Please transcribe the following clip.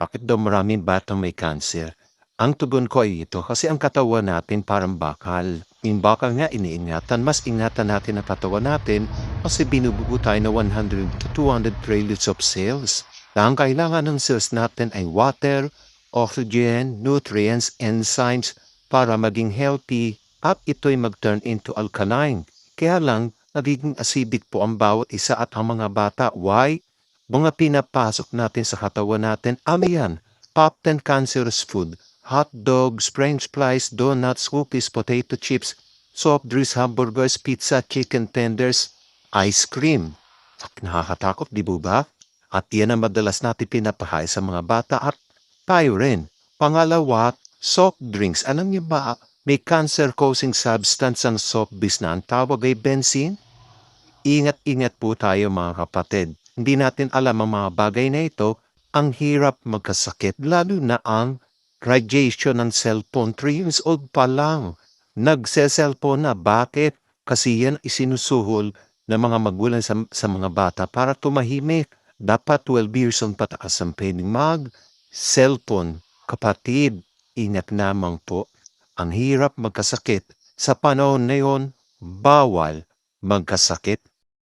Bakit daw maraming batang may cancer? Ang tugon ko ay ito kasi ang katawan natin parang bakal. Yung bakal nga iniingatan, mas ingatan natin ang katawan natin kasi binubuo tayo na 100 to 200 trillions of cells. Na ang kailangan ng cells natin ay water, oxygen, nutrients, enzymes para maging healthy at ito'y mag-turn into alkaline. Kaya lang, nagiging acidic po ang bawat isa at ang mga bata. Why? Mga pinapasok natin sa katawan natin, ano yan? Top 10 cancerous food, hot dogs, french fries, donuts, cookies, potato chips, soft drinks, hamburgers, pizza, chicken tenders, ice cream. Nakakatakot, di ba? At yan ang madalas natin pinapahaya sa mga bata at tayo rin. Pangalawa, soft drinks. Alam niyo ba, may cancer-causing substance ang soft drinks na ang tawag ay benzene? Ingat-ingat po tayo mga kapatid. Hindi natin alam ang mga bagay na ito, ang hirap magkasakit lalo na ang radiation ng cellphone. 3 years old pa lang. Nagse-cellphone na. Bakit? Kasi yan isinusuhol ng mga magulang sa mga bata para tumahimik. Dapat 12 years old pataas ang pwedeng mag-cellphone. Kapatid, ingat namang po. Ang hirap magkasakit. Sa panahon na yon, bawal magkasakit